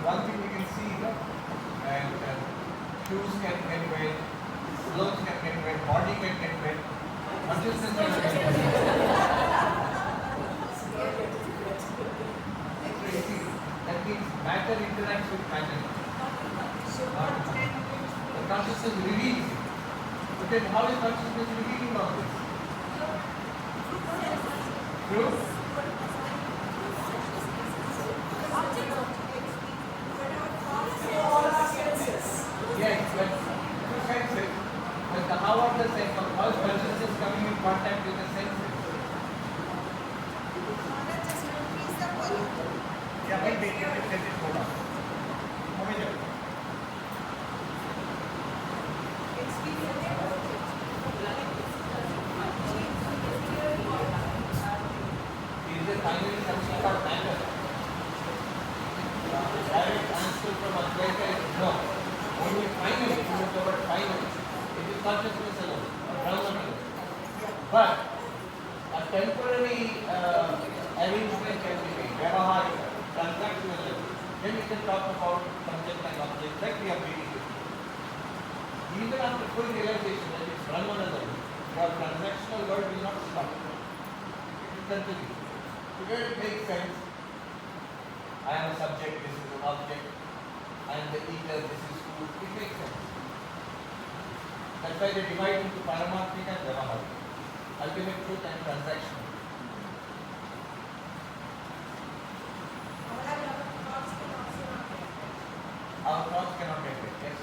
One thing we can see, and shoes can get wet, clothes can get wet, body can get wet, consciousness can get wet. That means matter interacts with matter. The consciousness reveals it. But then how is consciousness revealing all this? Through? Yes, but two senses. But how are the senses? How is consciousness coming in contact with the senses? Yeah, wait, let it go down. How is it? Is there finally something called matter? Direct answer from Advaita is no. Only finally, if you look over finally, it is consciousness alone, or Brahman alone. But a temporary arrangement can be made, vyavaharika, transactional level. Then we can talk about subject and object like we are reading with. Even after full realization that it's Brahman alone, your transactional world will not stop. It will continue. Today it makes sense. I am a subject, this is an object. I am the eater, this is food. It makes sense. That's why they divide into paramarthik and vyavaharika. Ultimate truth and transactional. Our thoughts cannot get it, yes.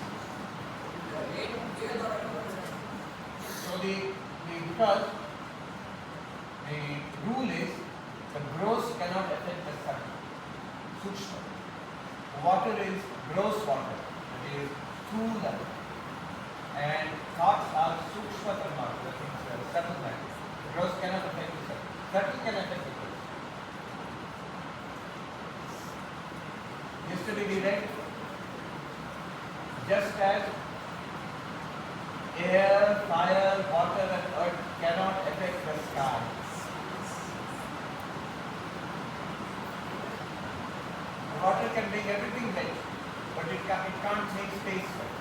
So because the rule is the gross cannot affect the subtle. Sukshma. Water is gross water, it is stula. And thoughts are sukshma karma, that means subtle matter. Gross cannot affect the subtle. Subtle can affect the gross. be direct, just as air, fire, water and earth cannot affect the sky. Water can make everything wet, but it can't make space wet.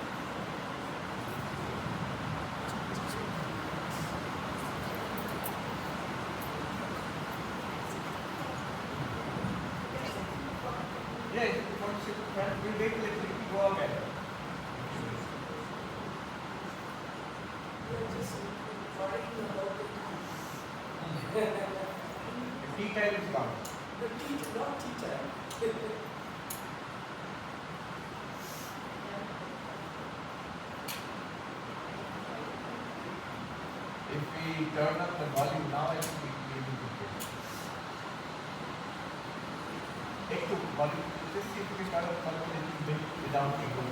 Yes, we'll wait till it will go again. The tea time is gone. The tea, not tea time. If we turn up the volume now, I think we will be able to hear. Take the volume. Just see if we can turn up the volume a little bit without echo.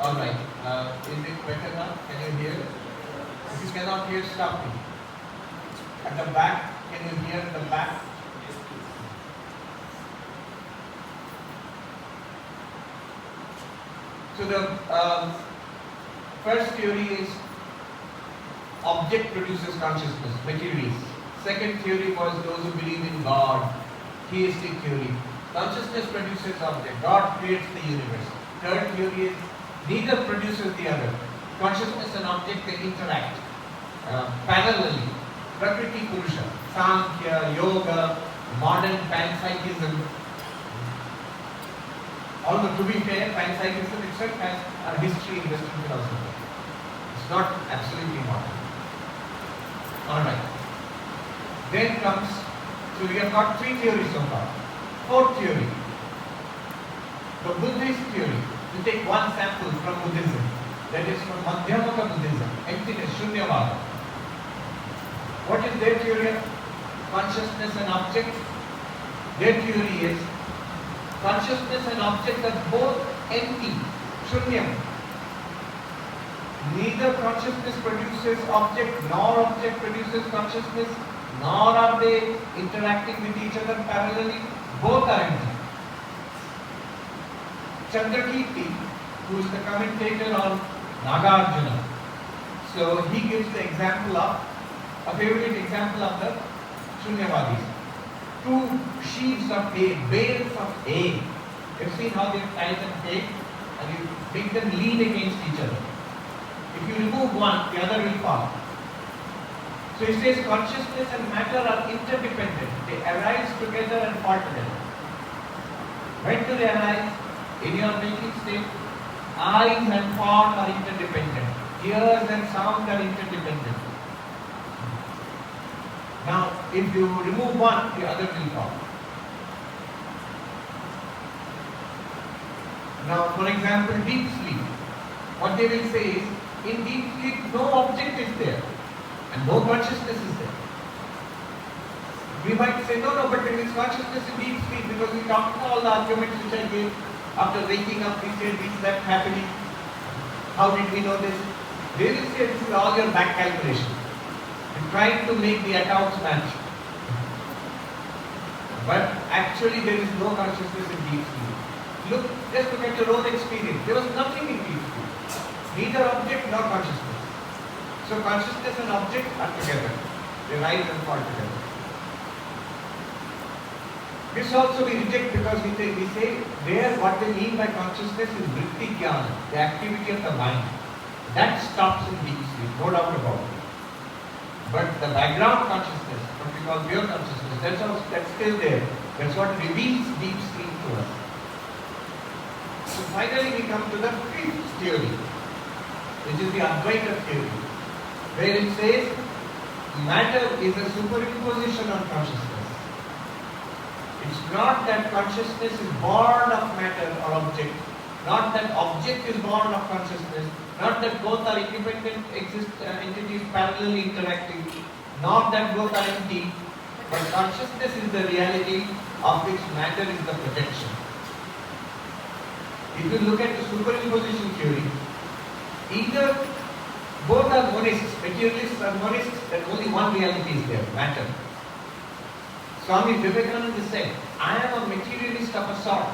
All right. Is it better now? Can you hear? If you cannot hear, stop me. At the back, can you hear the back? So the first theory is object produces consciousness, materialist. Second theory was those who believe in God, theistic theory. Consciousness produces object, God creates the universe. Third theory is neither produces the other. Consciousness and object, they interact parallelly. Prakriti Purusha, Sankhya, Yoga, modern panpsychism. Although to be fair, panpsychism itself has a history in Western philosophy. It's not absolutely modern. Alright. Then comes, so we have got three theories so far. Fourth theory, the Buddhist theory. You take one sample from Buddhism, that is from Madhyamaka Buddhism, emptiness, Shunyavada. What is their theory of consciousness and object? Their theory is consciousness and object are both empty, Shunyam. Neither consciousness produces object, nor object produces consciousness, nor are they interacting with each other parallelly. Both are empty. Chandrakirti, who is the commentator on Nagarjuna, so he gives the example of, a favorite example of the Shunyavadis. Two sheaves of hay, bales of hay. You've seen how they tie them hay and you make them lean against each other. If you remove one, the other will fall. So he says consciousness and matter are interdependent. They arise together and fall together. When do they arise? In your waking state, eyes and form are interdependent. Ears and sound are interdependent. Now, if you remove one, the other will fall. Now, for example, deep sleep. What they will say is, in deep sleep, no object is there and no consciousness is there. We might say, no, but there is consciousness in deep sleep because we talked about all the arguments which I gave. After waking up, we said we slept happily. How did we know this? They will say this is all your back calculation. And trying to make the accounts match. But actually there is no consciousness in deep sleep. Just look at your own experience. There was nothing in deep sleep. Neither object nor consciousness. So consciousness and object are together. They rise and fall together. This also we reject because we say there what they mean by consciousness is vritti jnana, the activity of the mind. That stops in deep sleep, no doubt about it. But the background consciousness, what we call pure consciousness, that's still there. That's what reveals deep sleep to us. So finally we come to the fifth theory, which is the Advaita theory, where it says matter is a superimposition on consciousness. It's not that consciousness is born of matter or object, not that object is born of consciousness, not that both are independent entities parallelly interacting, not that both are empty, but consciousness is the reality of which matter is the projection. If you look at the superimposition theory, either both are monists. Materialists are monists that only one reality is there, matter. Swami Vivekananda said, I am a materialist of a sort.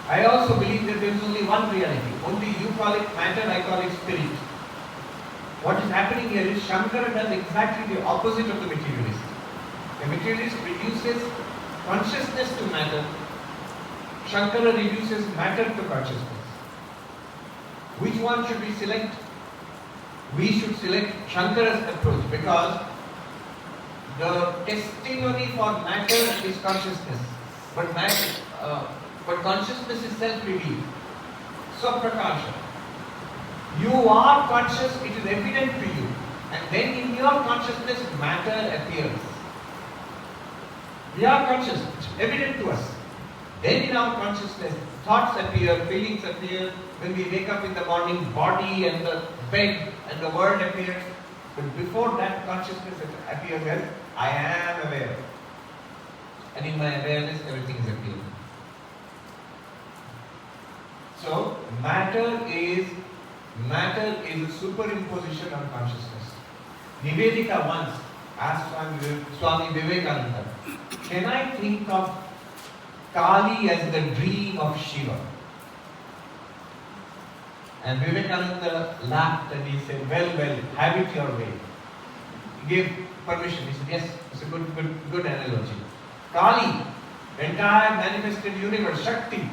I also believe that there is only one reality. Only you call it matter, I call it spirit. What is happening here is Shankara does exactly the opposite of the materialist. The materialist reduces consciousness to matter. Shankara reduces matter to consciousness. Which one should we select? We should select Shankara's approach because the testimony for matter is consciousness. But consciousness is self-revealed. Swaprakasha. You are conscious, it is evident to you. And then in your consciousness, matter appears. We are conscious, it's evident to us. Then in our consciousness, thoughts appear, feelings appear. When we wake up in the morning, body and the bed and the world appears. But before that consciousness appears as I am aware. And in my awareness, everything is appearing. So, matter is a superimposition on consciousness. Nivedita once asked Swami Vivekananda, can I think of Kali as the dream of Shiva? And Vivekananda laughed and he said, well, have it your way. He gave permission. He said, yes, it's a good analogy. Kali, the entire manifested universe, Shakti,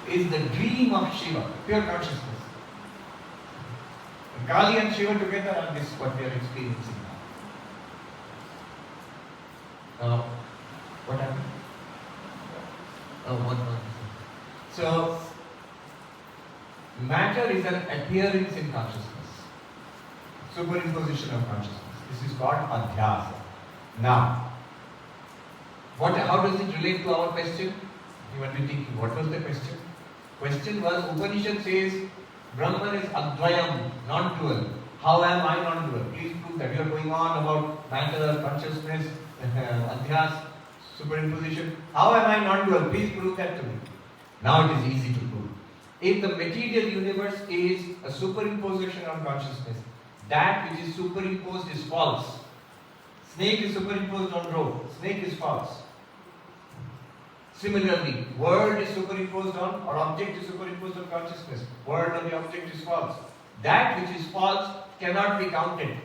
is the dream of Shiva, pure consciousness. And Kali and Shiva together are this what we are experiencing now. Now, what happened? Oh, one more. So, matter is an appearance in consciousness, superimposition of consciousness. This is called adhyasa. Now, how does it relate to our question? You might be thinking, what was the question? Question was, Upanishad says, Brahman is advayam, non-dual. How am I non-dual? Please prove that. You are going on about matter, consciousness, adhyas, superimposition. How am I non-dual? Please prove that to me. Now it is easy to prove. If the material universe is a superimposition of consciousness, that which is superimposed is false. Snake is superimposed on rope. Snake is false. Similarly, world is superimposed on, or object is superimposed on consciousness. World or the object is false. That which is false cannot be counted.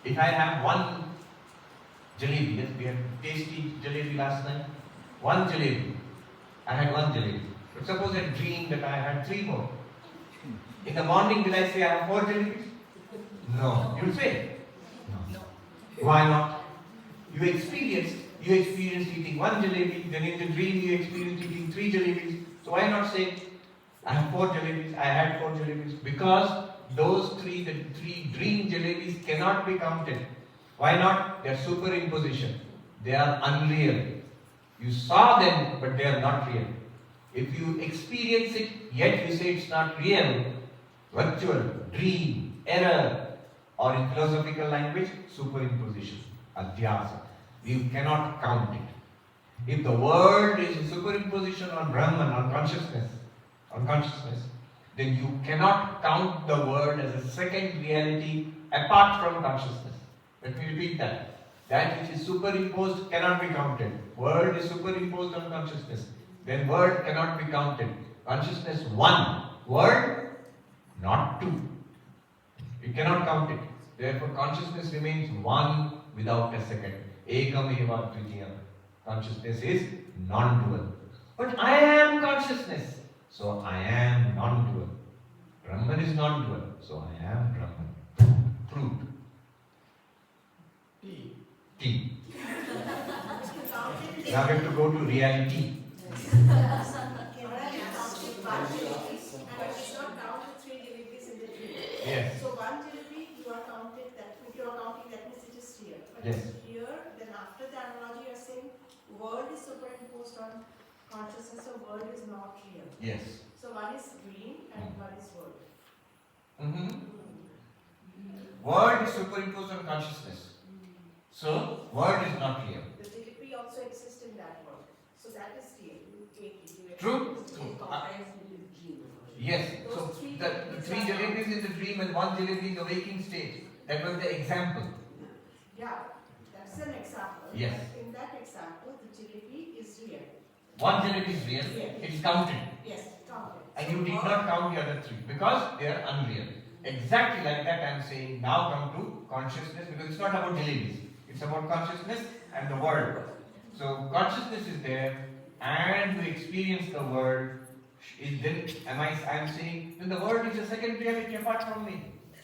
If I have one jalebi, yes, we had tasty jalebi last night. One jalebi. I had one jalebi. But suppose I dreamed that I had 3 more. In the morning, will I say I have 4 jalebis? No. You'll say? No. Why not? You experienced eating 1 jalebi, then in the dream you experienced eating 3 jalebis. So why not say, I have 4 jalebis, I had 4 jalebis? Because those the 3 dream jalebis cannot be counted. Why not? They are superimposition. They are unreal. You saw them, but they are not real. If you experience it, yet you say it's not real, virtual, dream, error, or in philosophical language, superimposition, adhyasa. You cannot count it. If the world is a superimposition on Brahman, on consciousness, then you cannot count the world as a second reality apart from consciousness. Let me repeat that. That which is superimposed cannot be counted. World is superimposed on consciousness. Then world cannot be counted. Consciousness 1. World not 2. You cannot count it. Therefore consciousness remains 1 without a second. Ekam eva dvitiya. Consciousness is non-dual. But I am consciousness. So I am non-dual. Brahman is non-dual. So I am Brahman. Proved. T. Now we have to go to reality. Yes. So 1 jalebi you are counted that if you are counting that means it is here. But Yes. here, then after the analogy you are saying world is superimposed on consciousness, so world is not real. Yes. So one is dream and one is world. Word is superimposed on consciousness. So, word is not real. The jalebi also exists in that world. So that is real. You take it. True? Yes. So, the three jalebis in the dream and one jalebi in the waking state. That was the example. Yeah, that's an example. Yes. In that example, the jalebi is real. One jalebi is real, it is counted. Yes, counted. And you did not count the other three because they are unreal. Exactly like that I am saying, now come to consciousness, because it's not about jalebis. It's about consciousness and the world. So consciousness is there and you experience the world. I am saying, then the world is a second reality apart from me.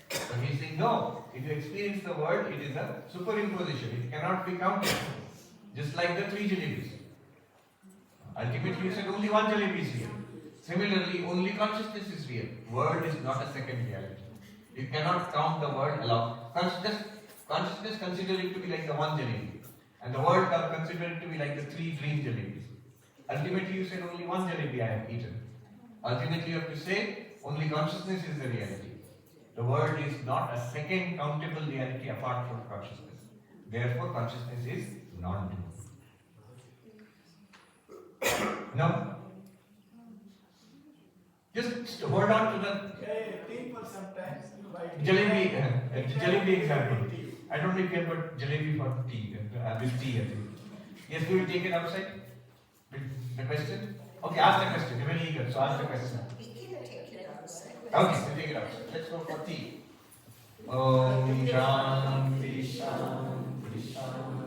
But he is saying, no, if you experience the world, it is a superimposition. It cannot be counted. Just like the three jalebis. Ultimately, you said only one jalebi is real. Similarly, only consciousness is real. World is not a second reality. You cannot count the world alone. Consciousness consider it to be like the one jalebi. And the world consider it to be like the three dream jalebis. Ultimately, you said only one jalebi I have eaten. Ultimately, you have to say only consciousness is the reality. The world is not a second countable reality apart from consciousness. Therefore, consciousness is non-dual. No? Just hold on to the People sometimes jalebi example. I don't know if you have got jalebi for tea, with tea, I think. Yes, we will take it outside. The question? Okay, ask the question. You're very eager, so ask the question. We can take it outside. Okay, we'll take it outside. Let's go for tea. Om Shanti Shanti Shanti.